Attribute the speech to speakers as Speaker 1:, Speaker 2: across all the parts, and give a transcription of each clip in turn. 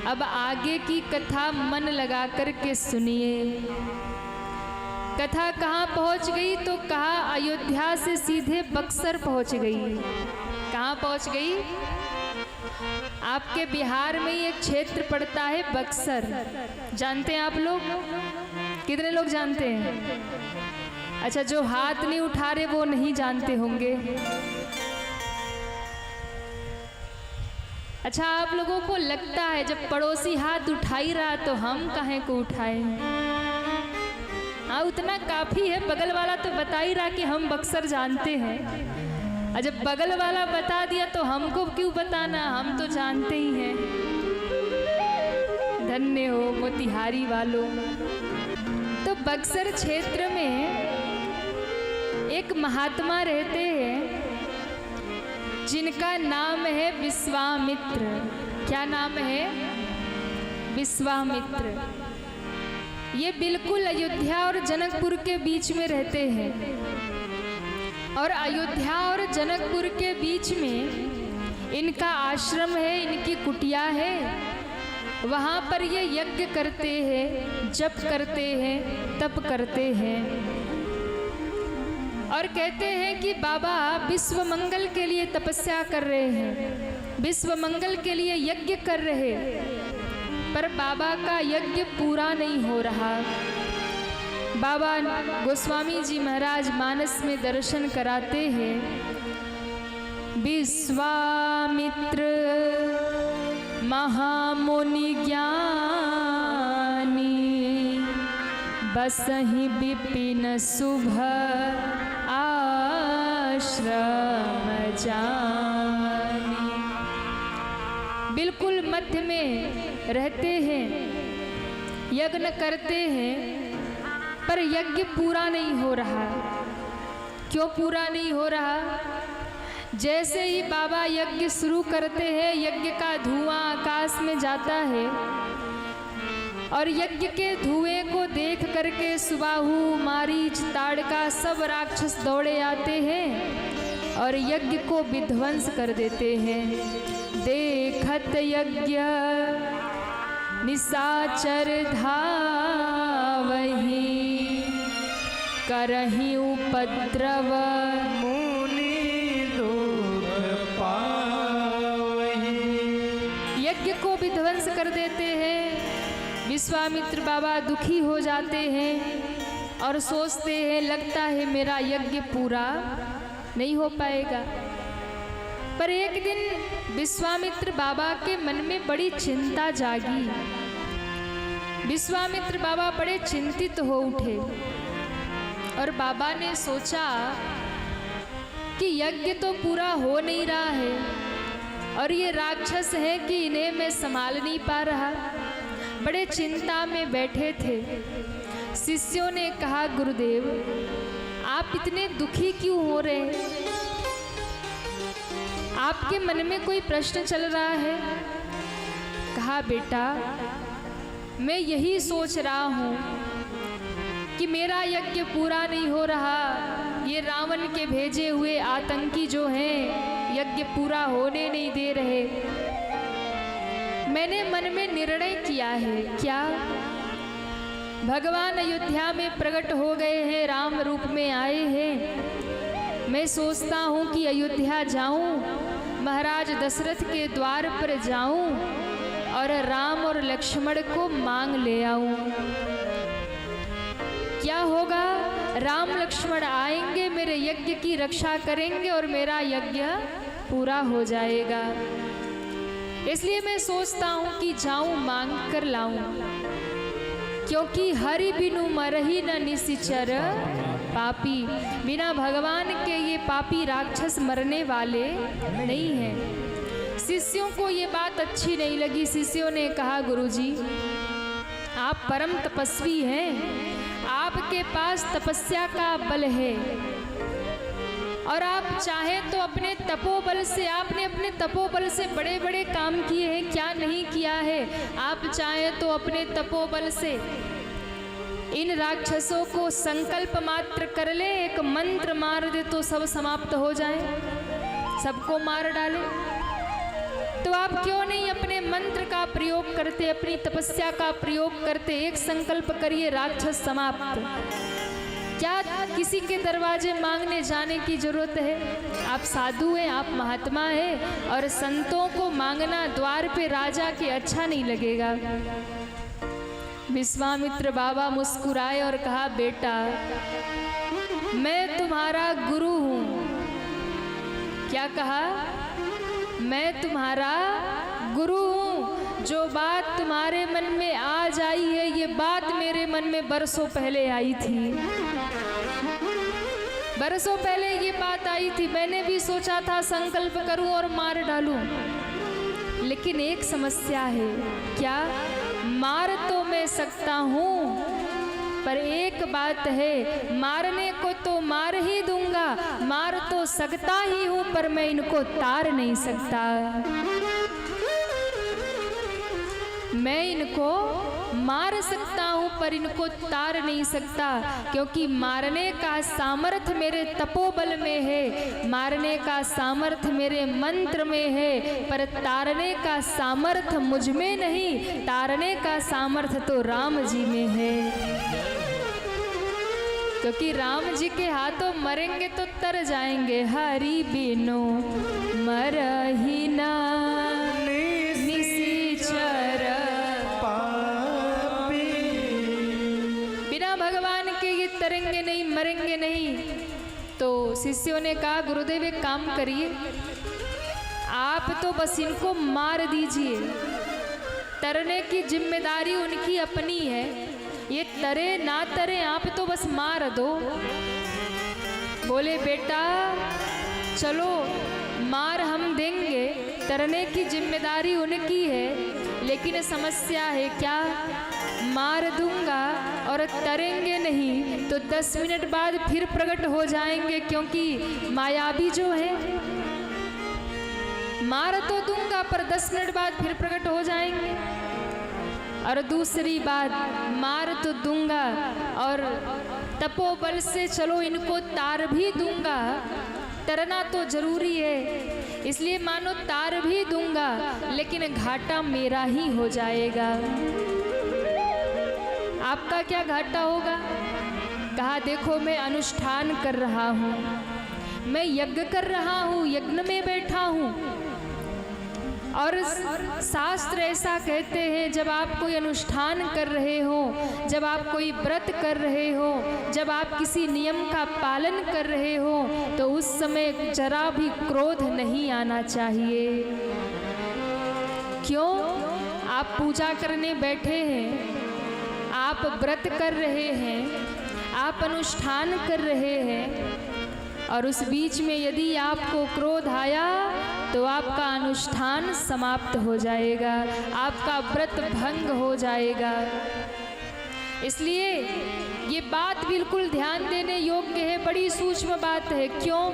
Speaker 1: अब आगे की कथा मन लगा कर के सुनिए। कथा कहाँ पहुँच गई तो कहा अयोध्या से सीधे बक्सर पहुँच गई। कहाँ पहुँच गई? आपके बिहार में ही एक क्षेत्र पड़ता है बक्सर, जानते हैं आप लोग? कितने लोग जानते हैं? अच्छा, जो हाथ नहीं उठा रहे वो नहीं जानते होंगे। अच्छा, आप लोगों को लगता है जब पड़ोसी हाथ उठा ही रहा तो हम काहे को उठाएं? हाँ, उतना काफी है। बगल वाला तो बता ही रहा कि हम बक्सर जानते हैं। और जब बगल वाला बता दिया तो हमको क्यों बताना, हम तो जानते ही हैं। धन्य हो मोतिहारी वालों। तो बक्सर क्षेत्र में एक महात्मा रहते हैं जिनका नाम है विश्वामित्र। क्या नाम है? विश्वामित्र। ये बिल्कुल अयोध्या और जनकपुर के बीच में रहते हैं। और अयोध्या और जनकपुर के बीच में इनका आश्रम है, इनकी कुटिया है। वहाँ पर ये यज्ञ करते हैं, जप करते हैं, तप करते हैं और कहते हैं कि बाबा विश्व मंगल के लिए तपस्या कर रहे हैं, विश्व मंगल के लिए यज्ञ कर रहे, पर बाबा का यज्ञ पूरा नहीं हो रहा। बाबा गोस्वामी जी महाराज मानस में दर्शन कराते हैं। विश्वामित्र महामुनि ज्ञानी, बसहि विपिन शुभ आश्रम जानी। बिल्कुल मध्य में रहते हैं, यज्ञ करते हैं, पर यज्ञ पूरा नहीं हो रहा। क्यों पूरा नहीं हो रहा? जैसे ही बाबा यज्ञ शुरू करते हैं, यज्ञ का धुआं आकाश में जाता है और यज्ञ के धुएं को देख करके सुबाहु, मारीच, ताड़का सब राक्षस दौड़े आते हैं और यज्ञ को विध्वंस कर देते हैं। देखत यज्ञ निशाचर धावहि, करहि उपद्रव मुनि लोक पावहि। यज्ञ को विध्वंस कर देते हैं। विश्वामित्र बाबा दुखी हो जाते हैं और सोचते हैं लगता है मेरा यज्ञ पूरा नहीं हो पाएगा। पर एक दिन विश्वामित्र बाबा के मन में बड़ी चिंता जागी। विश्वामित्र बाबा बड़े चिंतित हो उठे और बाबा ने सोचा कि यज्ञ तो पूरा हो नहीं रहा है और ये राक्षस है कि इन्हें मैं संभाल नहीं पा रहा। बड़े चिंता में बैठे थे। शिष्यों ने कहा, गुरुदेव आप इतने दुखी क्यों हो रहे हैं? आपके मन में कोई प्रश्न चल रहा है? कहा, बेटा मैं यही सोच रहा हूँ कि मेरा यज्ञ पूरा नहीं हो रहा। ये रावण के भेजे हुए आतंकी जो हैं यज्ञ पूरा होने नहीं दे रहे। मैंने मन में निर्णय किया है। क्या? भगवान अयोध्या में प्रकट हो गए हैं, राम रूप में आए हैं। मैं सोचता हूँ कि अयोध्या जाऊँ, महाराज दशरथ के द्वार पर जाऊँ और राम और लक्ष्मण को मांग ले आऊँ। क्या होगा? राम लक्ष्मण आएंगे, मेरे यज्ञ की रक्षा करेंगे और मेरा यज्ञ पूरा हो जाएगा। इसलिए मैं सोचता हूँ कि जाऊँ मांग कर लाऊं, क्योंकि हरि बिनु मरहि न निशिचर पापी। बिना भगवान के ये पापी राक्षस मरने वाले नहीं हैं। शिष्यों को ये बात अच्छी नहीं लगी। शिष्यों ने कहा, गुरुजी आप परम तपस्वी हैं, आपके पास तपस्या का बल है और आप चाहें तो अपने तपोबल से, आपने अपने तपोबल से बड़े बड़े काम किए हैं, क्या नहीं किया है। आप चाहें तो अपने तपोबल से इन राक्षसों को संकल्प मात्र कर ले, एक मंत्र मार दे तो सब समाप्त हो जाए, सबको मार डाले। तो आप क्यों नहीं अपने मंत्र का प्रयोग करते, अपनी तपस्या का प्रयोग करते? एक संकल्प करिए, राक्षस समाप्त। क्या किसी के दरवाजे मांगने जाने की जरूरत है? आप साधु हैं, आप महात्मा हैं, और संतों को मांगना द्वार पे राजा के अच्छा नहीं लगेगा। विश्वामित्र बाबा मुस्कुराए और कहा, बेटा मैं तुम्हारा गुरु हूँ। क्या कहा? मैं तुम्हारा गुरु हूँ। जो बात तुम्हारे मन में आज आई है, ये बात मेरे मन में बरसों पहले आई थी। बरसों पहले ये बात आई थी। मैंने भी सोचा था संकल्प करूं और मार डालूं, लेकिन एक समस्या है। क्या? मार तो मैं सकता हूँ, पर एक बात है, मारने को तो मार ही दूंगा, मार तो सकता ही हूँ, पर मैं इनको तार नहीं सकता। मैं इनको मार सकता हूँ पर इनको तार नहीं सकता, क्योंकि मारने का सामर्थ्य मेरे तपोबल में है, मारने का सामर्थ्य मेरे मंत्र में है, पर तारने का सामर्थ्य मुझ में नहीं, तारने का सामर्थ्य तो राम जी में है। क्योंकि राम जी के हाथों मरेंगे तो तर जाएंगे। हरि बिनु मरहि ना निशिचर, बिना भगवान के ये तरेंगे नहीं, मरेंगे नहीं। तो शिष्यों ने कहा, गुरुदेव एक काम करिए, आप तो बस इनको मार दीजिए, तरने की जिम्मेदारी उनकी अपनी है, ये तरे ना तरे आप तो बस मार दो। बोले, बेटा चलो मार हम देंगे, तरने की जिम्मेदारी उनकी है, लेकिन समस्या है क्या? मार दूंगा और तरेंगे नहीं तो 10 मिनट बाद फिर प्रकट हो जाएंगे, क्योंकि मायावी जो है, मार तो दूंगा पर 10 मिनट बाद फिर प्रकट हो जाएंगे। और दूसरी बात, मार तो दूंगा और तपोबल से चलो इनको तार भी दूंगा, तरना तो जरूरी है, इसलिए मानो तार भी दूंगा, लेकिन घाटा मेरा ही हो जाएगा। आपका क्या घाटा होगा? कहा, देखो मैं अनुष्ठान कर रहा हूँ, मैं यज्ञ कर रहा हूँ, यज्ञ में बैठा हूँ, और शास्त्र ऐसा कहते हैं, जब आप कोई अनुष्ठान कर रहे हो, जब आप कोई व्रत कर रहे हो, जब आप किसी नियम का पालन कर रहे हो, तो उस समय जरा भी क्रोध नहीं आना चाहिए। क्यों? आप पूजा करने बैठे हैं, आप व्रत कर रहे हैं, आप अनुष्ठान कर रहे हैं, और उस बीच में यदि आपको क्रोध आया तो आपका अनुष्ठान समाप्त हो जाएगा, आपका व्रत भंग हो जाएगा। इसलिए ये बात बिल्कुल ध्यान देने योग्य है, बड़ी सूक्ष्म बात है। क्यों?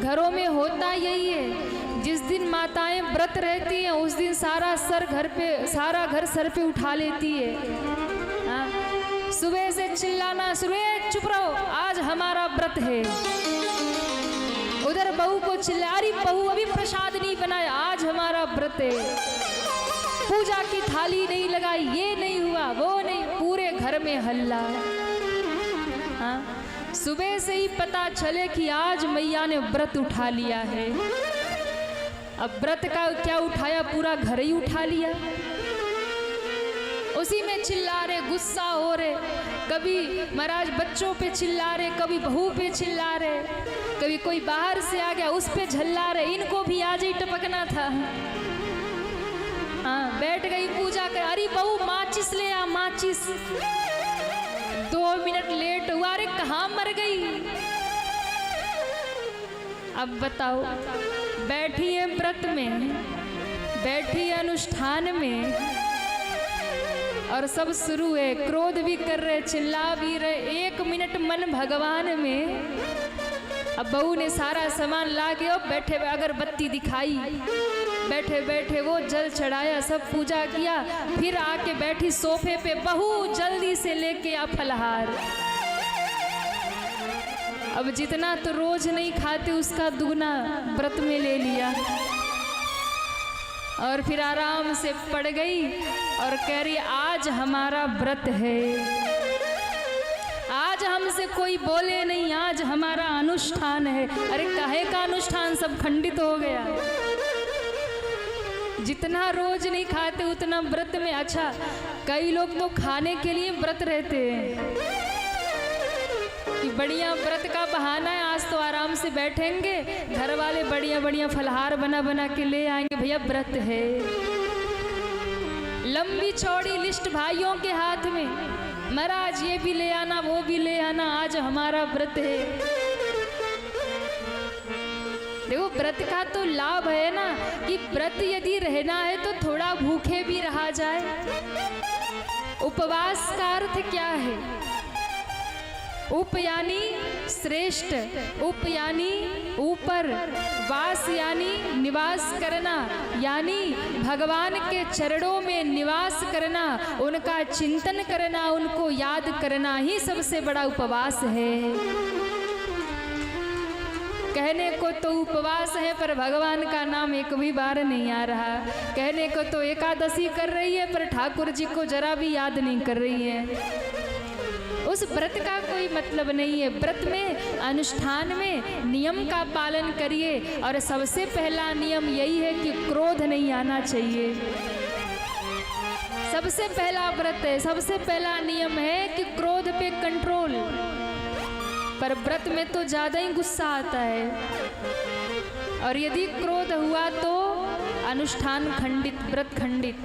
Speaker 1: घरों में होता यही है, जिस दिन माताएं व्रत रहती हैं उस दिन सारा घर सर पे उठा लेती है। हाँ? सुबह से चिल्लाना शुरू, चुप रहो, आज हमारा व्रत है। उधर बहू को चिल्ला, अरे बहू अभी प्रसाद नहीं बनाया, आज हमारा व्रत है, पूजा की थाली नहीं लगाई, ये नहीं हुआ, वो नहीं, पूरे घर में हल्ला। हाँ? सुबह से ही पता चले कि आज मैया ने व्रत उठा लिया है। अब व्रत का क्या उठाया, पूरा घर ही उठा लिया। उसी में चिल्ला रहे, गुस्सा हो रहे, कभी महाराज बच्चों पे चिल्ला रहे, कभी बहू पे चिल्ला रहे, कभी कोई बाहर से आ गया उस पे झल्ला रहे, इनको भी आज ही टपकना था। हाँ, बैठ गई पूजा कर, अरे बहू माचिस ले आ, माचिस। 2 मिनट लेट हुआ, अरे कहाँ मर गई। अब बताओ, बैठी है व्रत में, बैठी है अनुष्ठान में, और सब शुरू है, क्रोध भी कर रहे, चिल्ला भी रहे, 1 मिनट मन भगवान में। अब बहू ने सारा सामान ला के बैठे अगरबत्ती दिखाई, बैठे बैठे वो जल चढ़ाया, सब पूजा किया, फिर आके बैठी सोफे पे, बहू जल्दी से लेके आ फलहार। अब जितना तो रोज नहीं खाते उसका दुगना व्रत में ले लिया। और फिर आराम से पड़ गई और कह रही आज हमारा व्रत है, आज हमसे कोई बोले नहीं, आज हमारा अनुष्ठान है। अरे काहे का अनुष्ठान, सब खंडित हो गया। जितना रोज नहीं खाते उतना व्रत में। अच्छा, कई लोग तो खाने के लिए व्रत रहते हैं कि बढ़िया व्रत का बहाना है, आज तो आराम से बैठेंगे, घर वाले बढ़िया बढ़िया फलहार बना बना के ले आएंगे, भैया व्रत है। लंबी चौड़ी लिस्ट भाइयों के हाथ में, महाराज ये भी ले आना वो भी ले आना, आज हमारा व्रत है। देखो व्रत का तो लाभ है ना कि व्रत यदि रहना है तो थोड़ा भूखे भी रहा जाए। उपवास का अर्थ क्या है? उप यानी श्रेष्ठ, उप यानी ऊपर, वास यानी निवास करना, यानी भगवान के चरणों में निवास करना, उनका चिंतन करना, उनको याद करना ही सबसे बड़ा उपवास है। कहने को तो उपवास है पर भगवान का नाम एक भी बार नहीं आ रहा। कहने को तो एकादशी कर रही है पर ठाकुर जी को जरा भी याद नहीं कर रही है। उस व्रत का कोई मतलब नहीं है। व्रत में, अनुष्ठान में नियम का पालन करिए और सबसे पहला नियम यही है कि क्रोध नहीं आना चाहिए। सबसे पहला व्रत है, सबसे पहला नियम है कि क्रोध पे कंट्रोल। पर व्रत में तो ज़्यादा ही गुस्सा आता है और यदि क्रोध हुआ तो अनुष्ठान खंडित, व्रत खंडित।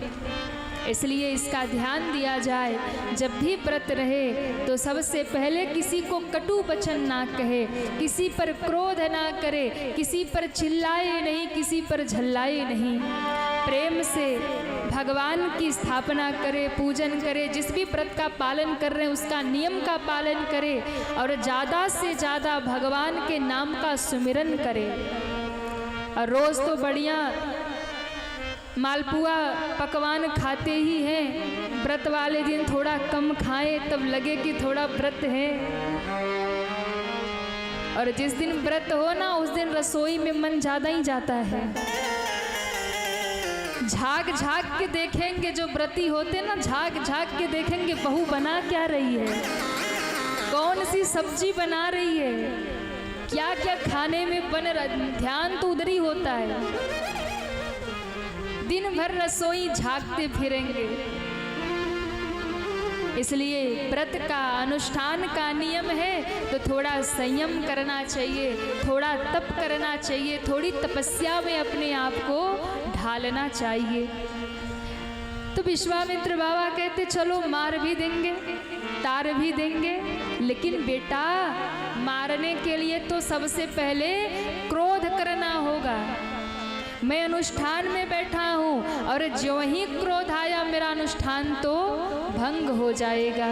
Speaker 1: इसलिए इसका ध्यान दिया जाए, जब भी व्रत रहे तो सबसे पहले किसी को कटु वचन ना कहे, किसी पर क्रोध ना करे, किसी पर चिल्लाए नहीं, किसी पर झल्लाए नहीं। प्रेम से भगवान की स्थापना करे, पूजन करे, जिस भी व्रत का पालन कर रहे हैं उसका नियम का पालन करे और ज़्यादा से ज़्यादा भगवान के नाम का सुमिरन करे। और रोज़ तो बढ़िया मालपुआ पकवान खाते ही हैं, व्रत वाले दिन थोड़ा कम खाएं तब लगे कि थोड़ा व्रत है। और जिस दिन व्रत हो ना उस दिन रसोई में मन ज़्यादा ही जाता है। झाँक झाँक के देखेंगे, जो व्रती होते ना झाँक झाँक के देखेंगे बहू बना क्या रही है, कौन सी सब्जी बना रही है, क्या क्या खाने में बन रहा, ध्यान तो उधर ही होता है। दिन भर रसोई झांकते फिरेंगे। इसलिए व्रत का, अनुष्ठान का नियम है तो थोड़ा संयम करना चाहिए, थोड़ा तप करना चाहिए, थोड़ी तपस्या में अपने आप को ढालना चाहिए। तो विश्वामित्र बाबा कहते चलो मार भी देंगे, तार भी देंगे, लेकिन बेटा मारने के लिए तो सबसे पहले क्रोध करना होगा। मैं अनुष्ठान में बैठा हूँ और जो ही क्रोध आया मेरा अनुष्ठान तो भंग हो जाएगा।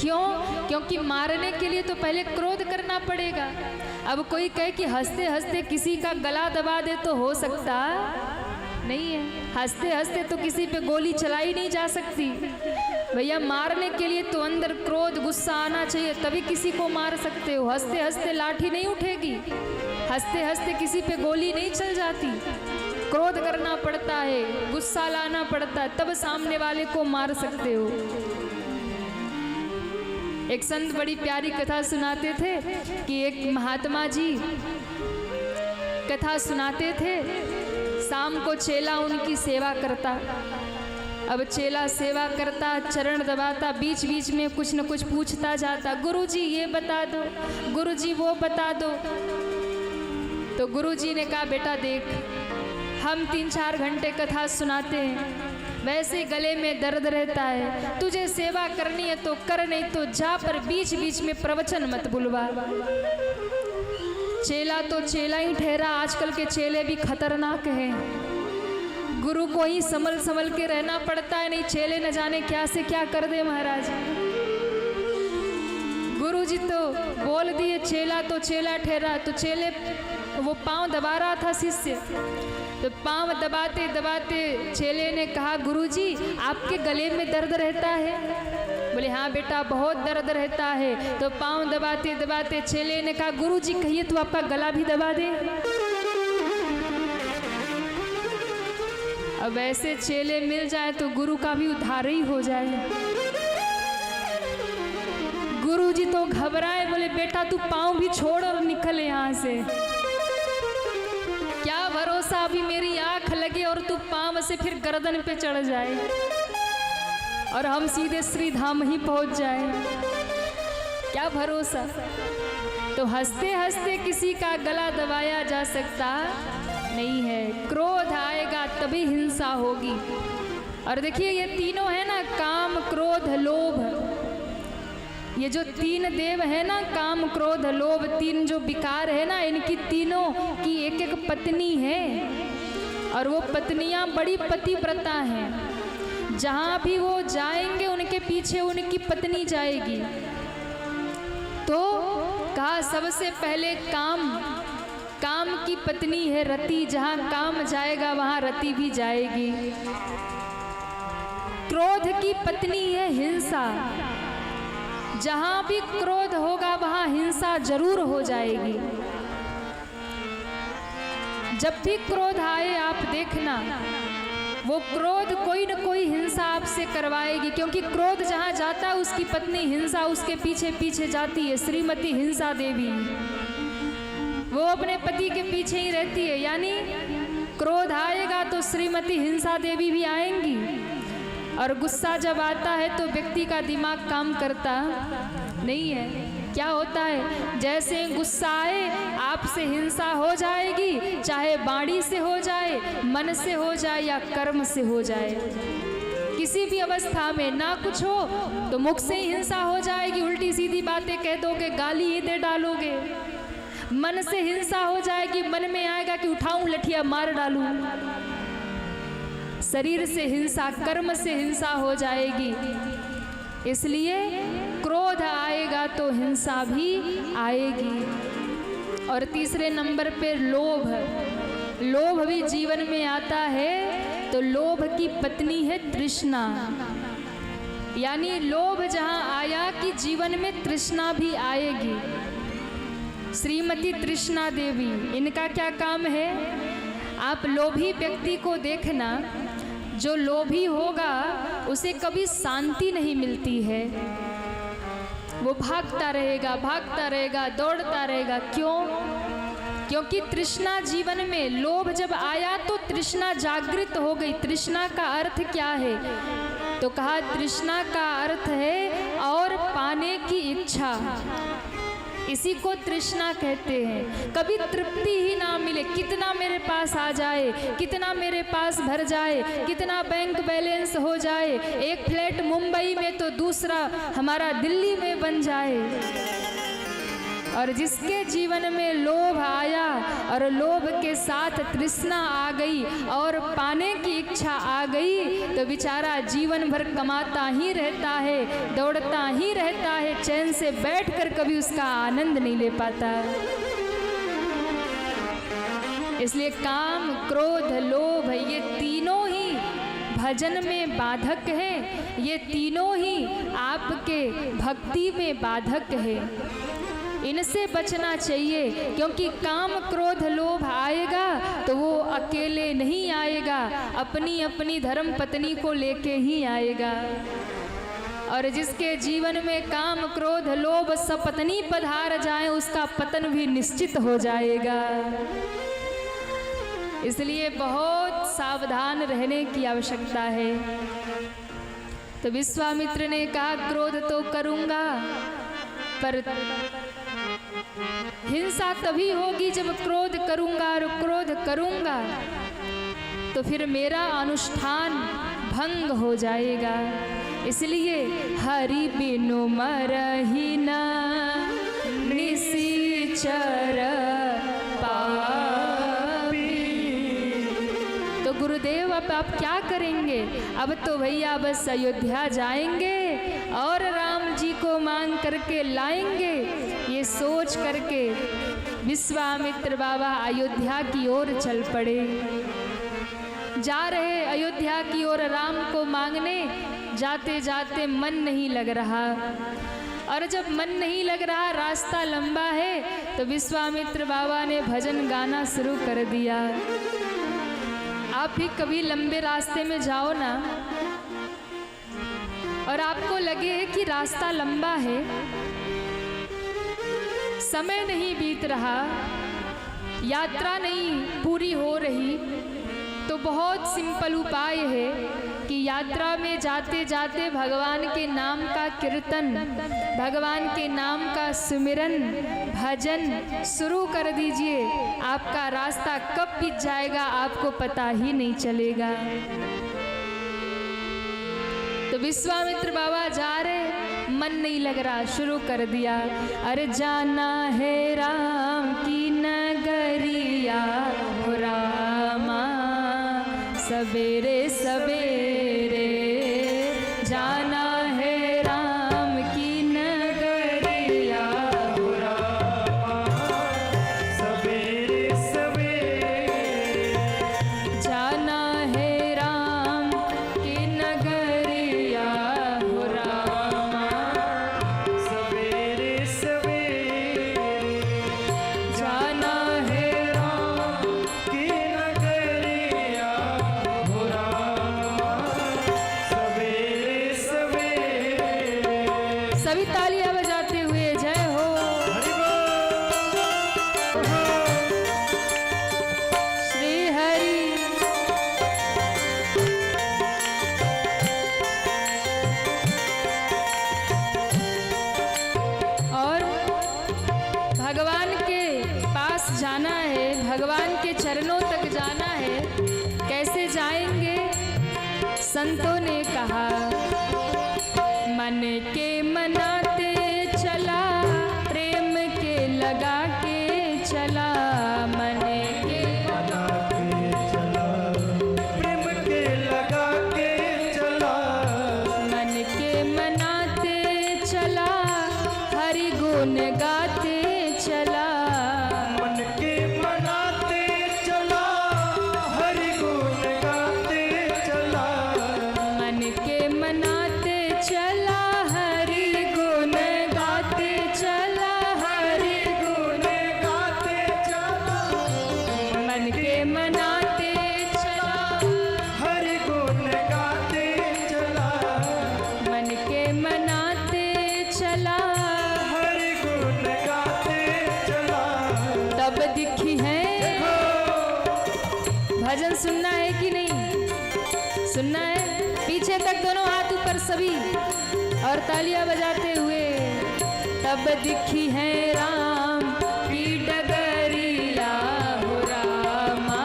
Speaker 1: क्यों? क्योंकि मारने के लिए तो पहले क्रोध करना पड़ेगा। अब कोई कहे कि हंसते हंसते किसी का गला दबा दे तो हो सकता नहीं है। हंसते हंसते तो किसी पे गोली चलाई नहीं जा सकती भैया। मारने के लिए तो अंदर क्रोध, गुस्सा आना चाहिए, तभी किसी को मार सकते हो। हंसते हंसते लाठी नहीं उठेगी, हंसते हंसते किसी पे गोली नहीं चल जाती। क्रोध करना पड़ता है, गुस्सा लाना पड़ता है, तब सामने वाले को मार सकते हो। एक संत बड़ी प्यारी कथा सुनाते थे कि एक महात्मा जी कथा सुनाते थे, शाम को चेला उनकी सेवा करता। अब चेला सेवा करता, चरण दबाता, बीच बीच में कुछ न कुछ पूछता जाता, गुरुजी ये बता दो, गुरुजी वो बता दो। तो गुरुजी ने कहा बेटा देख, हम 3-4 घंटे कथा सुनाते हैं, वैसे गले में दर्द रहता है, तुझे सेवा करनी है तो कर, नहीं तो जा, पर बीच बीच में प्रवचन मत बुलवा। चेला तो चेला ही ठहरा, आजकल के चेले भी खतरनाक हैं। गुरु को ही संभल संभल के रहना पड़ता है, नहीं चेले न जाने क्या से क्या कर दे महाराज। गुरु जी तो बोल दिए, चेला तो चेला ठहरा। तो चेले वो पांव दबा रहा था शिष्य, तो पांव दबाते दबाते चेले ने कहा गुरुजी आपके गले में दर्द रहता है? बोले हाँ बेटा बहुत दर्द रहता है। तो पांव दबाते दबाते चेले ने कहा गुरुजी कहिए तो आपका गला भी दबा दे। अब ऐसे चेले मिल जाए तो गुरु का भी उद्धार ही हो जाए। गुरु जी तो घबराए, बोले बेटा तू पाँव भी छोड़ और निकल यहाँ से। क्या भरोसा अभी मेरी आँख लगे और तू पाँव से फिर गर्दन पे चढ़ जाए और हम सीधे श्री धाम ही पहुँच जाए, क्या भरोसा। तो हंसते हंसते किसी का गला दबाया जा सकता नहीं है। क्रोध आएगा तभी हिंसा होगी। और देखिए ये तीनों है ना, काम क्रोध लोभ, ये जो तीन देव है ना, काम क्रोध लोभ, तीन जो विकार है ना, इनकी तीनों की एक एक पत्नी है और वो पत्नियां बड़ी पतिव्रता हैं। जहाँ भी वो जाएंगे उनके पीछे उनकी पत्नी जाएगी। तो कहा सबसे पहले काम की पत्नी है रति, जहाँ काम जाएगा वहाँ रति भी जाएगी। क्रोध की पत्नी है हिंसा, जहाँ भी क्रोध होगा वहाँ हिंसा जरूर हो जाएगी। जब भी क्रोध आए आप देखना, वो क्रोध कोई न कोई हिंसा आपसे करवाएगी, क्योंकि क्रोध जहाँ जाता है उसकी पत्नी हिंसा उसके पीछे पीछे जाती है। श्रीमती हिंसा देवी वो अपने पति के पीछे ही रहती है, यानी क्रोध आएगा तो श्रीमती हिंसा देवी भी आएंगी। और गुस्सा जब आता है तो व्यक्ति का दिमाग काम करता नहीं है। क्या होता है, जैसे गुस्सा आए आपसे हिंसा हो जाएगी, चाहे वाणी से हो जाए, मन से हो जाए या कर्म से हो जाए। किसी भी अवस्था में ना कुछ हो तो मुख से ही हिंसा हो जाएगी, उल्टी सीधी बातें कह दोगे, गाली ही दे डालोगे। मन से हिंसा हो जाएगी, मन में आएगा कि उठाऊं लठिया मार डालूं। शरीर से हिंसा, कर्म से हिंसा हो जाएगी। इसलिए क्रोध आएगा तो हिंसा भी आएगी। और तीसरे नंबर पे लोभ भी जीवन में आता है। तो लोभ की पत्नी है तृष्णा, यानी लोभ जहाँ आया कि जीवन में तृष्णा भी आएगी। श्रीमती तृष्णा देवी, इनका क्या काम है, आप लोभी व्यक्ति को देखना, जो लोभी होगा उसे कभी शांति नहीं मिलती है। वो भागता रहेगा, दौड़ता रहेगा। क्यों? क्योंकि तृष्णा जीवन में, लोभ जब आया तो तृष्णा जागृत हो गई। तृष्णा का अर्थ क्या है? तो कहा तृष्णा का अर्थ है और पाने की इच्छा, इसी को तृष्णा कहते हैं। कभी तृप्ति ही ना मिले, कितना मेरे पास आ जाए, कितना मेरे पास भर जाए, कितना बैंक बैलेंस हो जाए, एक फ्लैट मुंबई में तो दूसरा हमारा दिल्ली में बन जाए। और जिसके जीवन में लोभ आया और लोभ के साथ तृष्णा आ गई और पाने की इच्छा आ गई, तो बेचारा जीवन भर कमाता ही रहता है, दौड़ता ही रहता है, चैन से बैठकर कभी उसका आनंद नहीं ले पाता। इसलिए काम, क्रोध, लोभ, ये तीनों ही भजन में बाधक है, ये तीनों ही आपके भक्ति में बाधक है। इनसे बचना चाहिए, क्योंकि काम, क्रोध, लोभ आएगा तो वो अकेले नहीं आएगा, अपनी अपनी धर्म पत्नी को लेके ही आएगा। और जिसके जीवन में काम, क्रोध, लोभ सपत्नी पधार जाए, उसका पतन भी निश्चित हो जाएगा। इसलिए बहुत सावधान रहने की आवश्यकता है। तो विश्वामित्र ने कहा क्रोध तो करूँगा, पर हिंसा तभी होगी जब क्रोध करूँगा, और क्रोध करूँगा तो फिर मेरा अनुष्ठान भंग हो जाएगा। इसलिए हरि बिनु मरहि न निशिचर पापी। तो गुरुदेव अब आप क्या करेंगे? अब तो भैया बस अयोध्या जाएंगे और राम जी को मांग करके लाएंगे। ये सोच करके विश्वामित्र बाबा अयोध्या की ओर चल पड़े। जा रहे अयोध्या की ओर राम को मांगने, जाते जाते मन नहीं लग रहा। और जब मन नहीं लग रहा, रास्ता लंबा है, तो विश्वामित्र बाबा ने भजन गाना शुरू कर दिया। आप भी कभी लंबे रास्ते में जाओ ना और आपको लगे कि रास्ता लंबा है, समय नहीं बीत रहा, यात्रा नहीं पूरी हो रही, तो बहुत सिंपल उपाय है कि यात्रा में जाते जाते भगवान के नाम का कीर्तन, भगवान के नाम का सुमिरन, भजन शुरू कर दीजिए। आपका रास्ता कब बीत जाएगा आपको पता ही नहीं चलेगा। तो विश्वामित्र बाबा जा रहे, मन नहीं लग रहा, शुरू कर दिया। अरे जाना है राम की नगरिया हो रामा, सवेरे सवेरे जाना है राम की नगरिया हो रामा,
Speaker 2: सवेरे सवेरे
Speaker 1: जाना है राम की नगरिया हो रामा,
Speaker 2: सवेरे सवेरे
Speaker 1: जाना है
Speaker 2: राम की नगरिया हो रामा, सवेरे सवेरे।
Speaker 1: सभी तालियां बजाते हुए जय हो।
Speaker 2: हरि बोल।
Speaker 1: श्री हरि। और भगवान के पास जाना है, भगवान के चरणों तक जाना है। कैसे जाएंगे? संतों ने कहा, मन के मनाते चला, प्रेम के लगा के चला, मन के
Speaker 2: लगा के चला, प्रेम के लगा के चला,
Speaker 1: मन के मनाते चला, हरि गुण गाते चला,
Speaker 2: मन के मनाते चला, हरि गुण गाते चला,
Speaker 1: मन के मनाते चला, हरि गुण गाते चला, हरि
Speaker 2: गुण गाते चला,
Speaker 1: मन के मनाते चला,
Speaker 2: हरि गुण गाते चला,
Speaker 1: मन के मनाते चला।
Speaker 2: हरि गुण गाते चला।
Speaker 1: तब दिखी है, भजन सुनना है कि नहीं? सुनना है? पीछे तक दोनों हाथ ऊपर सभी, और तालियां बजाते हुए। तब दिखी है राम की डगरिया हो रामा,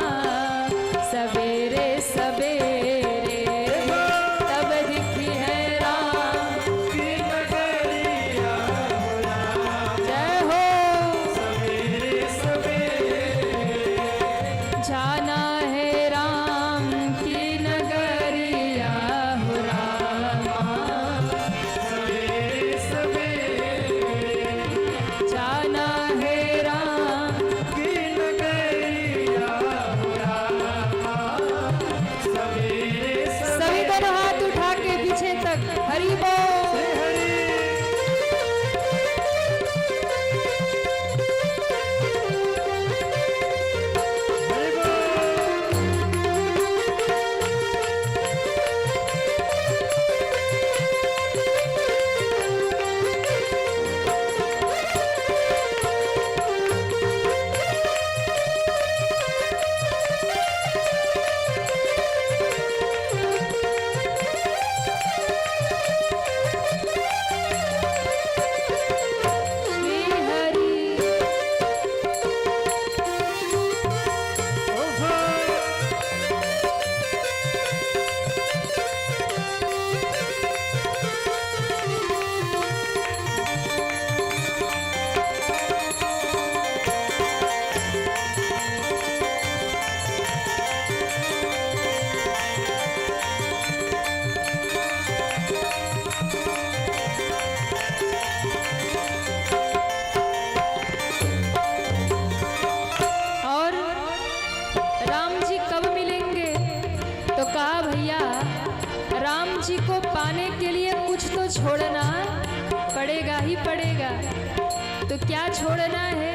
Speaker 1: सवेरे सवेरे तब दिखी है राम
Speaker 2: की नगरिया हो रामा,
Speaker 1: जय हो।
Speaker 2: सवेरे सवेरे
Speaker 1: जाना है राम की नगरिया हो रामा,
Speaker 2: सवेरे सवेरे
Speaker 1: जाना है राम।
Speaker 2: की नगरिया हो रामा, सवेरे
Speaker 1: सभी दोनों हाथ उठा के पीछे तक हरि बोल।
Speaker 2: हरि। हरि बोल।
Speaker 1: श्री हरि। और राम जी कब मिलेंगे? तो कहा भैया राम जी को पाने के लिए कुछ तो छोड़ना पड़ेगा ही पड़ेगा। तो क्या छोड़ना है?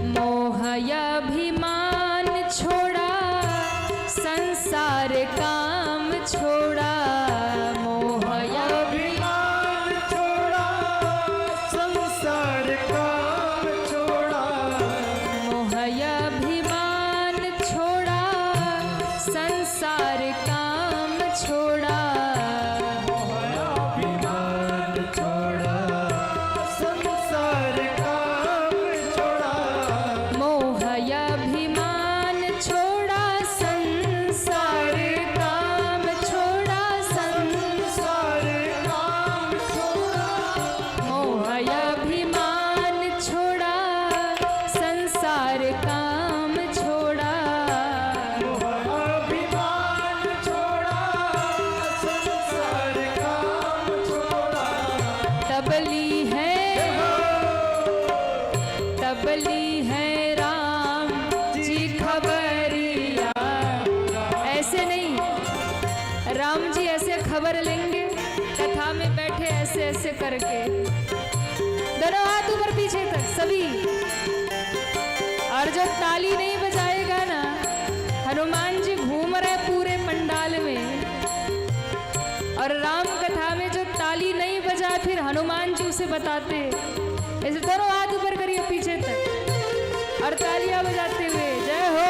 Speaker 1: मोह अभिमान छोड़ा संसार काम छोड़ा, मोहया
Speaker 2: अभिमान छोड़ा, संसार काम छोड़ा,
Speaker 1: मोहया अभिमान छोड़ा, संसार काम छोड़ा,
Speaker 2: अभिमान छोड़ा, संसार काम छोड़ा,
Speaker 1: मोहया अभिमान छोड़ा, संसार काम छोड़ा,
Speaker 2: संसार काम छोड़ा,
Speaker 1: मोहया अभिमान छोड़ा, संसार काम छोड़ा,
Speaker 2: अभिमान छोड़ा, संसार काम छोड़ा,
Speaker 1: तबली है राम जी खबरिया। ऐसे नहीं, राम जी ऐसे खबर लेंगे कथा में बैठे ऐसे ऐसे करके, दोनों हाथ ऊपर पीछे तक सभी, और जो ताली नहीं बजाएगा ना, हनुमान जी घूम रहे पूरे पंडाल में, और राम कथा में जो ताली नहीं बजा फिर हनुमान जी उसे बताते, ऐसे दोनों हाथ ऊपर करिए पीछे तक और तालियां बजाते हुए जय हो।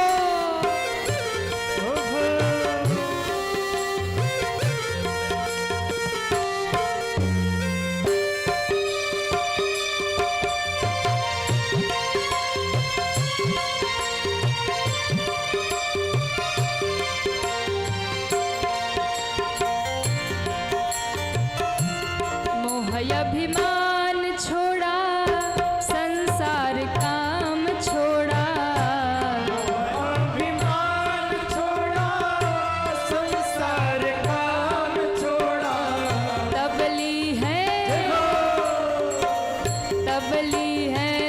Speaker 1: मोहया अभिमान छोड़ा, संसार काम छोड़ा,
Speaker 2: अभिमान छोड़ा, संसार काम छोड़ा,
Speaker 1: तबली है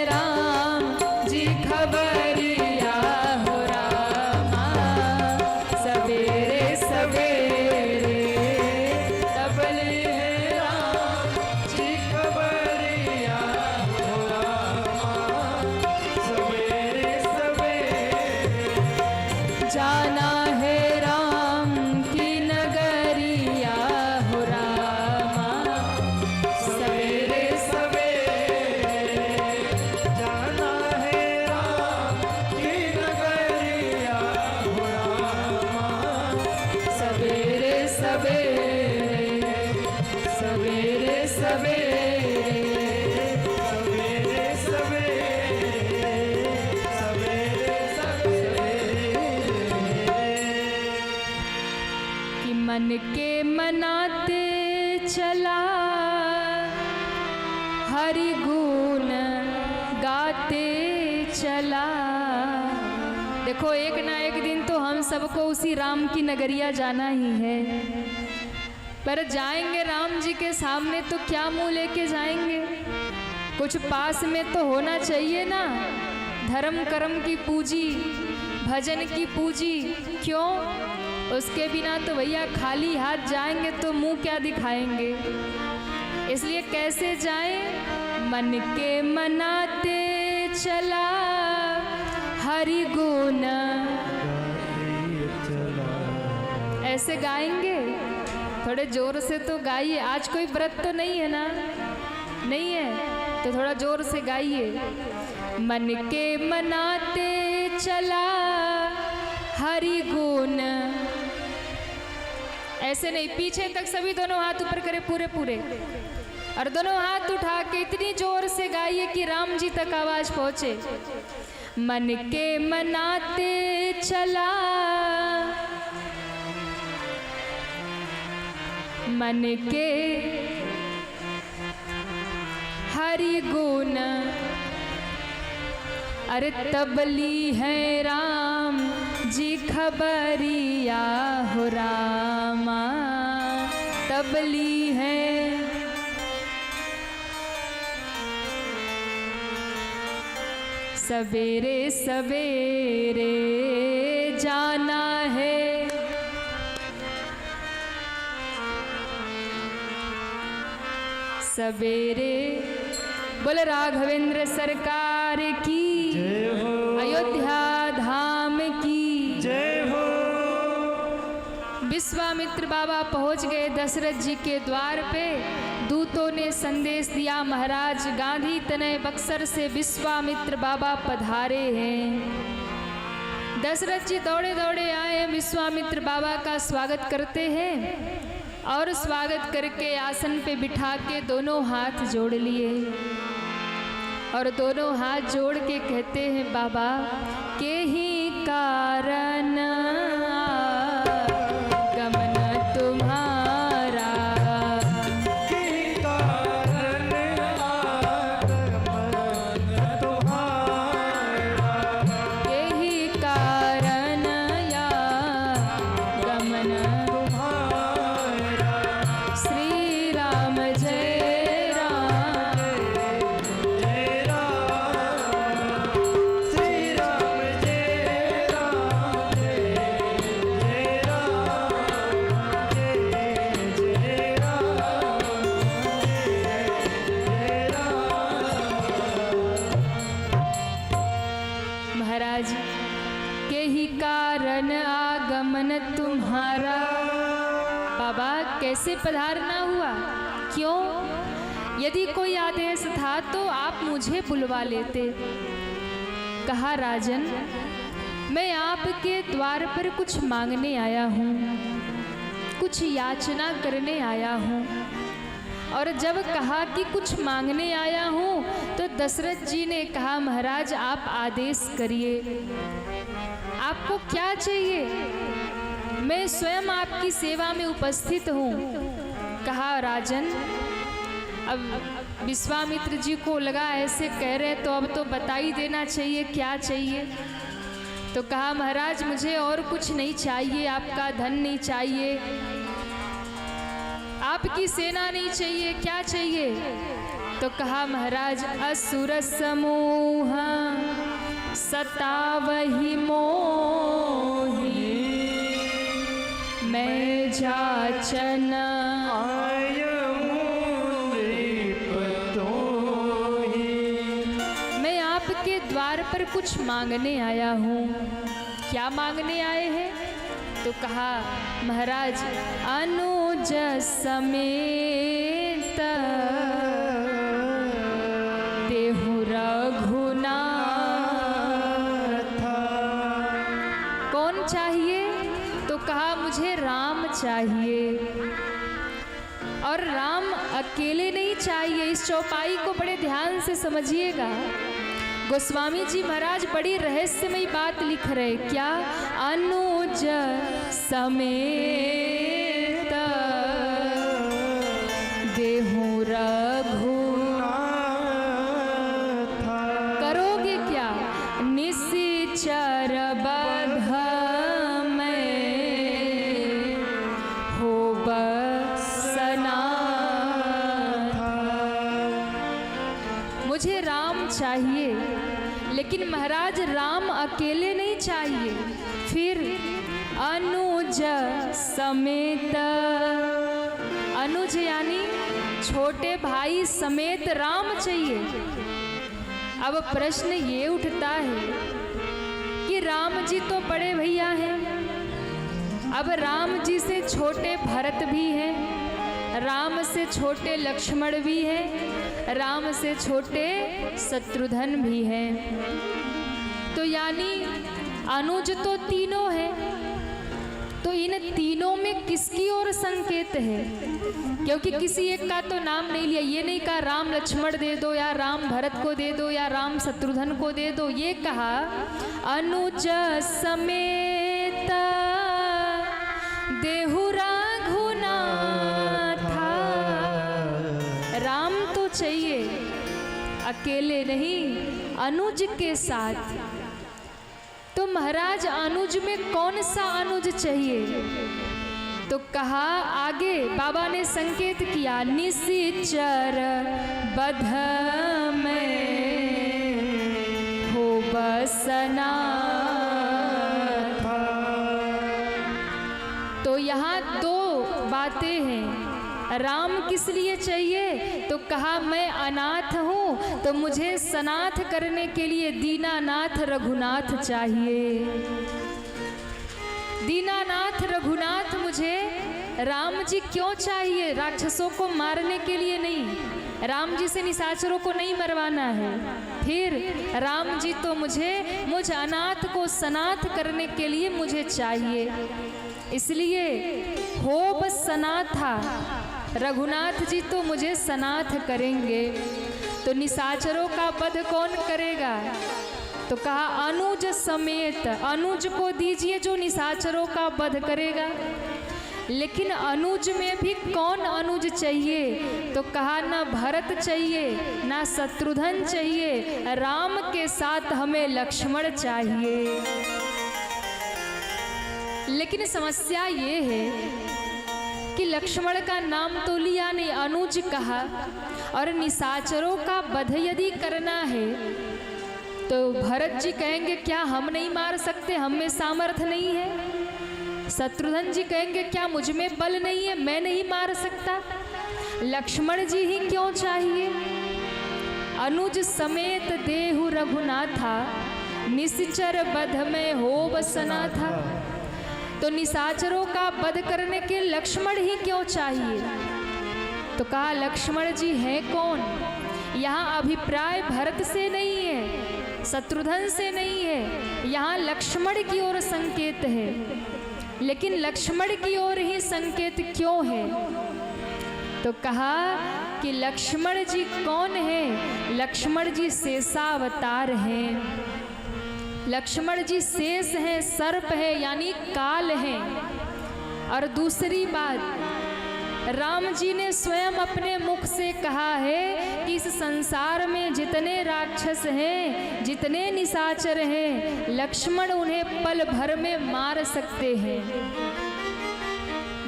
Speaker 1: राम जी खबरिया हो रामा, सवेरे सवेरे, तबली है राम
Speaker 2: जी खबरिया हो रामा, सवेरे सवेरे,
Speaker 1: जाना है राम की नगरिया हो रामा,
Speaker 2: सवेरे सवेरे, जाना है राम की नगरिया हो रामा,
Speaker 1: सवेरे सवेरे, सवेरे सवेरे,
Speaker 2: सवेरे सवेरे, सवेरे सवेरे,
Speaker 1: कि मन के मनाते चला, हरि गुण गाते चला। देखो एक ना एक दिन तो हम सबको उसी राम की नगरिया जाना ही है, पर जाएंगे राम जी के सामने तो क्या मुंह लेके जाएंगे, कुछ पास में तो होना चाहिए ना, धर्म कर्म की पूंजी, भजन की पूंजी, क्यों? उसके बिना तो भैया खाली हाथ जाएंगे तो मुंह क्या दिखाएंगे, इसलिए कैसे जाएं? मन के मनाते चला, हरि गुण, ऐसे गाएंगे, थोड़े जोर से तो गाइए, आज कोई व्रत तो नहीं है ना, नहीं है तो थोड़ा जोर से गाइए। मन के मनाते चला, हरि गुण, ऐसे नहीं, पीछे तक सभी दोनों हाथ ऊपर करे पूरे पूरे, और दोनों हाथ उठा के इतनी जोर से गाइए कि राम जी तक आवाज पहुंचे। मन के मनाते चला, मन के हरि गुण, अरे तबली है राम जी खबरिया हो रामा, तबली है। सवेरे सवेरे जाना है, सवेरे, बोले राघवेंद्र सरकार की,
Speaker 2: जय हो,
Speaker 1: अयोध्या धाम की
Speaker 2: जय हो,
Speaker 1: विश्वामित्र बाबा पहुंच गए दशरथ जी के द्वार पे। दूतों ने संदेश दिया, महाराज गांधी तनय बक्सर से विश्वामित्र बाबा पधारे हैं। दशरथ जी दौड़े दौड़े आए, विश्वामित्र बाबा का स्वागत करते हैं और स्वागत करके आसन पे बिठा के दोनों हाथ जोड़ लिए और दोनों हाथ जोड़ के कहते हैं, बाबा के ही कारण कैसे पधारना हुआ, क्यों? यदि कोई आदेश था तो आप मुझे बुलवा लेते। कहा, राजन मैं आपके द्वार पर कुछ मांगने आया हूँ, कुछ याचना करने आया हूँ। और जब कहा कि कुछ मांगने आया हूँ तो दशरथ जी ने कहा, महाराज आप आदेश करिए, आपको क्या चाहिए, मैं स्वयं आपकी सेवा में उपस्थित हूँ। कहा, राजन अब विश्वामित्र जी को लगा ऐसे कह रहे तो अब तो बता ही देना चाहिए क्या चाहिए। तो कहा, महाराज मुझे और कुछ नहीं चाहिए, आपका धन नहीं चाहिए, आपकी सेना नहीं चाहिए, क्या चाहिए? तो कहा, महाराज असुर समूह सतावहि मोहि मैं जाचन मैं आपके द्वार पर कुछ मांगने आया हूँ। क्या मांगने आए हैं? तो कहा, महाराज अनुज समेत देहु रघुनाथ। कौन चाहिए? तो कहा, मुझे राम चाहिए। और राम अकेले नहीं चाहिए, इस चौपाई को बड़े ध्यान से समझिएगा। गोस्वामी जी महाराज बड़ी रहस्यमयी बात लिख रहे। क्या? अनुज समेत देहु रघुनाथ। करोगे क्या? निशिचर बध में हो बसनाथ। मुझे राम चाहिए, लेकिन महाराज राम अकेले नहीं चाहिए, फिर अनुज समेत। अनुज यानी छोटे भाई समेत राम चाहिए। अब प्रश्न ये उठता है कि राम जी तो बड़े भैया हैं, अब राम जी से छोटे भरत भी हैं, राम से छोटे लक्ष्मण भी हैं, राम से छोटे शत्रुघ्न भी हैं। तो यानी अनुज तो तीनों हैं, तो इन तीनों में किसकी ओर संकेत है? क्योंकि किसी एक का तो नाम नहीं लिया, ये नहीं कहा राम लक्ष्मण दे दो या राम भरत को दे दो या राम शत्रुघ्न को दे दो, ये कहा अनुज समेत देहु रघुनाथ। राम तो चाहिए, अकेले नहीं, अनुज के साथ। तो महाराज अनुज में कौन सा अनुज चाहिए? तो कहा, आगे बाबा ने संकेत किया, निशिचर बध में हो बसनाथ। तो यहाँ दो बातें हैं। राम किस लिए चाहिए? तो कहा, मैं अनाथ हूँ तो मुझे सनाथ करने के लिए दीनानाथ रघुनाथ चाहिए। दीनानाथ रघुनाथ मुझे राम जी क्यों चाहिए? राक्षसों को मारने के लिए नहीं, राम जी से निशाचरों को नहीं मरवाना है। फिर राम जी तो मुझ अनाथ को सनाथ करने के लिए मुझे चाहिए। इसलिए हो बस सनाथा, रघुनाथ जी तो मुझे सनाथ करेंगे। तो निशाचरों का वध कौन करेगा? तो कहा अनुज समेत, अनुज को दीजिए जो निशाचरों का वध करेगा। लेकिन अनुज में भी कौन अनुज चाहिए? तो कहा ना भरत चाहिए, ना शत्रुघ्न चाहिए, राम के साथ हमें लक्ष्मण चाहिए। लेकिन समस्या ये है कि लक्ष्मण का नाम तो लिया नहीं, अनुज कहा, और निशाचरों का वध यदि करना है तो भरत जी कहेंगे क्या हम नहीं मार सकते, हम में सामर्थ्य नहीं है। शत्रुघ्न जी कहेंगे क्या मुझ में बल नहीं है, मैं नहीं मार सकता। लक्ष्मण जी ही क्यों चाहिए? अनुज समेत देहु रघुनाथा, निश्चर वध में हो बसना था। तो निशाचरों का वध करने के लक्ष्मण ही क्यों चाहिए? तो कहा लक्ष्मण जी हैं कौन? यहाँ अभिप्राय भरत से नहीं है, शत्रुघ्न से नहीं है, यहाँ लक्ष्मण की ओर संकेत है। लेकिन लक्ष्मण की ओर ही संकेत क्यों है? तो कहा कि लक्ष्मण जी कौन है? लक्ष्मण जी शेषावतार हैं। लक्ष्मण जी शेष हैं, सर्प है यानी काल हैं। और दूसरी बात, राम जी ने स्वयं अपने मुख से कहा है कि इस संसार में जितने राक्षस हैं, जितने निशाचर हैं, लक्ष्मण उन्हें पल भर में मार सकते हैं।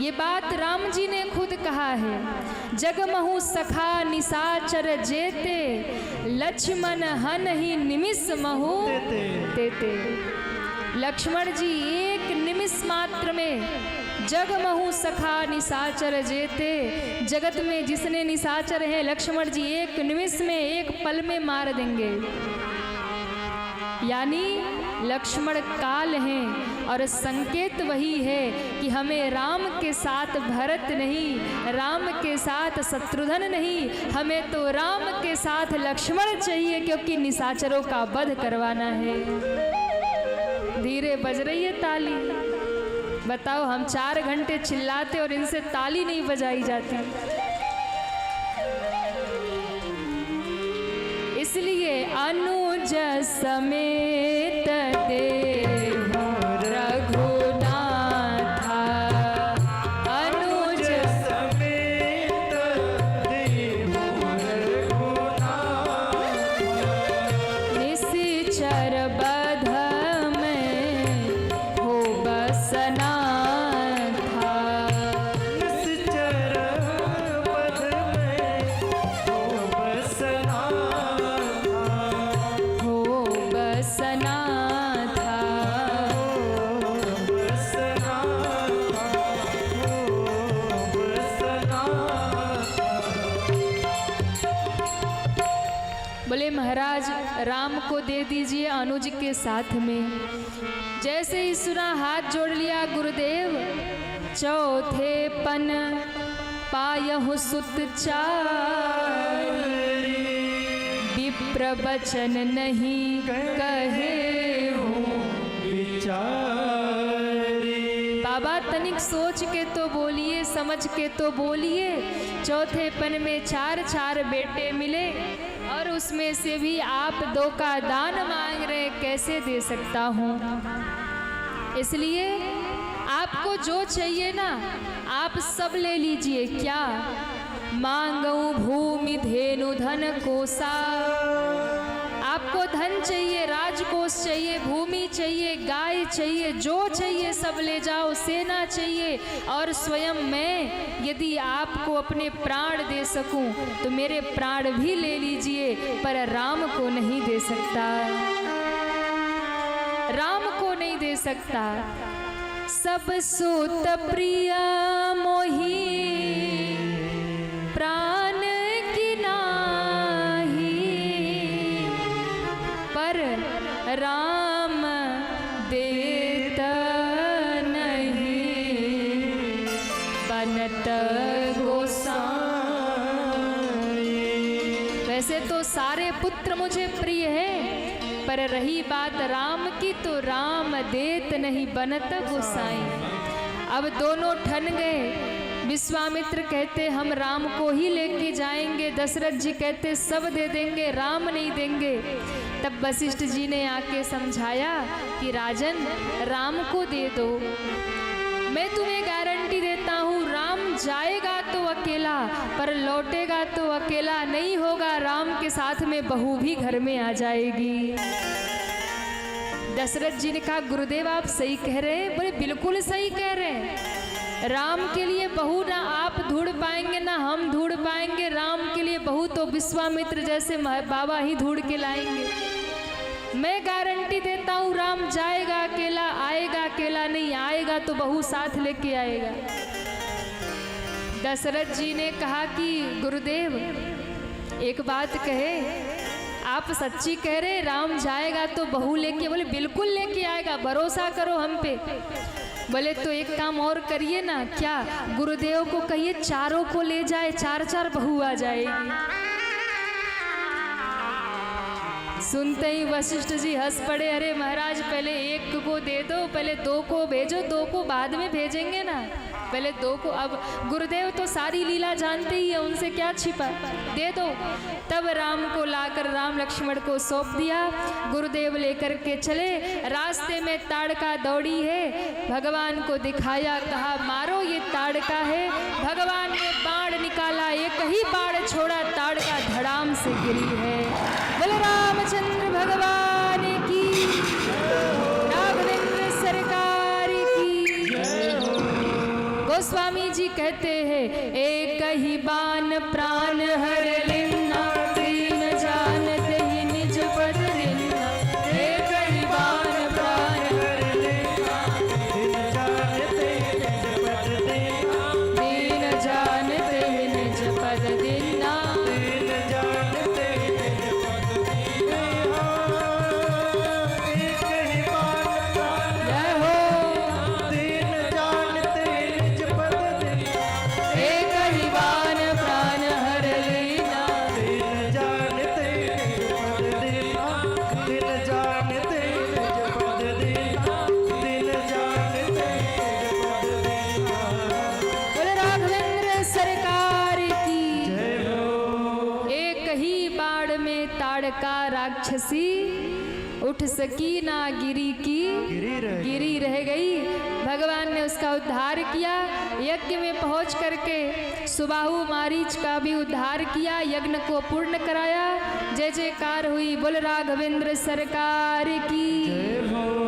Speaker 1: ये बात राम जी ने खुद कहा है। जगमहु सखा निशाचर जेते, लक्ष्मण हन ही निमिष महु तेते। लक्ष्मण जी एक निमिष मात्र में जगमहु सखा निशाचर जेते, जगत में जिसने निशाचर है लक्ष्मण जी एक निमिष में, एक पल में मार देंगे। यानी लक्ष्मण काल हैं और संकेत वही है कि हमें राम के साथ भरत नहीं, राम के साथ शत्रुघ्न नहीं, हमें तो राम के साथ लक्ष्मण चाहिए, क्योंकि निशाचरों का वध करवाना है। धीरे बज रही है ताली। बताओ हम 4 घंटे चिल्लाते और इनसे ताली नहीं बजाई जाती। इसलिए अनुज समेत देहु रघुनाथा, अनुज
Speaker 2: समेत देहु रघुनाथा,
Speaker 1: निशिचर बध में हो बसना था।
Speaker 2: निश्चर पद में हो बसना
Speaker 1: हो बसना था। बोले महाराज राम को दे दीजिए अनुज के साथ में। जैसे ही सुना हाथ जोड़ लिया गुरुदेव, चौथे पन पायहु सुत चारि, विप्र बचन नहीं कहे हूँ
Speaker 2: विचारी।
Speaker 1: बाबा तनिक सोच के तो बोलिए, समझ के तो बोलिए। चौथे पन में 4 बेटे मिले और उसमें से भी आप 2 का दान मांग रहे, कैसे दे सकता हूँ? इसलिए आपको जो चाहिए ना आप सब ले लीजिए। क्या मांगू भूमि धेनु धन कोसा, आपको धन चाहिए, राजकोष चाहिए, भूमि चाहिए, गाय चाहिए, जो चाहिए सब ले जाओ, सेना चाहिए। और स्वयं मैं यदि आपको अपने प्राण दे सकूं तो मेरे प्राण भी ले लीजिए, पर राम को नहीं दे सकता, राम को नहीं दे सकता। सब सुत प्रिय मोही प्राण की नाही, पर राम देत नहीं। वैसे तो सारे पुत्र मुझे प्रिय हैं, पर रही बात राम की तो राम देत नहीं बनत गोसाई। अब दोनों ठन गए। विश्वामित्र कहते हम राम को ही लेके जाएंगे, दशरथ जी कहते सब दे देंगे, राम नहीं देंगे। तब वशिष्ठ जी ने आके समझाया कि राजन राम को दे दो, मैं तुम्हें गारंटी देता हूँ राम जाएगा तो अकेला पर लौटेगा तो अकेला नहीं होगा, राम के साथ में बहू भी घर में आ जाएगी। दशरथ जी ने कहा गुरुदेव आप सही कह रहे हैं। बोले बिल्कुल सही कह रहे हैं, राम के लिए बहू ना आप ढूंढ पाएंगे ना हम ढूंढ पाएंगे, राम के लिए बहू तो विश्वामित्र जैसे बाबा ही ढूंढ के लाएंगे। मैं गारंटी देता हूँ राम जाएगा अकेला, आएगा अकेला नहीं, आएगा तो बहू साथ लेके आएगा। दशरथ जी ने कहा कि गुरुदेव एक बात कहे, आप सच्ची कह रहे राम जाएगा तो बहू लेके? बोले बिल्कुल लेके आएगा, भरोसा करो हम पे। बोले तो एक काम और करिए ना। क्या? गुरुदेव को कहिए चारों को ले जाए, 4-4 बहू आ जाएगी। सुनते ही वशिष्ठ जी हंस पड़े, अरे महाराज पहले एक को दे दो, पहले 2 को भेजो, 2 को बाद में भेजेंगे ना, पहले 2 को। अब गुरुदेव तो सारी लीला जानते ही है, उनसे क्या छिपा, दे दो। तब राम को लाकर राम लक्ष्मण को सौंप दिया। गुरुदेव लेकर के चले, रास्ते में ताड़का दौड़ी है, भगवान को दिखाया, कहा मारो ये ताड़का है। भगवान ने बाण निकाला, एक ही बाण छोड़ा, ताड़का धड़ाम से गिरी है। बोले रामचंद्र भगवान की, राघवेंद्र सरकार की। गोस्वामी जी कहते हैं एक ही बाण प्राण हर लेना, दीन जानते ही निज पद लेना। एक ही बाण प्राण हर लेना,
Speaker 2: दिन जानते निज पद देना,
Speaker 1: दीन जानते ही निज पद देना।
Speaker 2: दिन जानते निज पद देना। एक ही बाण प्राण
Speaker 1: जय हो।
Speaker 2: दिन जानते निज पद देना,
Speaker 1: एक ही बाण प्राण हर लेना,
Speaker 2: दिन जानते निज पद देना, दिन जानते निज पद देना, दिन जानते निज पद देना।
Speaker 1: बोले राघवेंद्र सरकार की।
Speaker 2: जय हो।
Speaker 1: एक ही बाण में ताड़का राक्षसी, उठ सकी ना गिरी की गिरी रह गई। भगवान ने उसका उद्धार किया। यज्ञ में पहुंच करके सुबाहु मारीच का भी उद्धार किया, यज्ञ को पूर्ण कराया। जय जयकार हुई। बोल राघवेंद्र सरकार की।
Speaker 2: जय हो।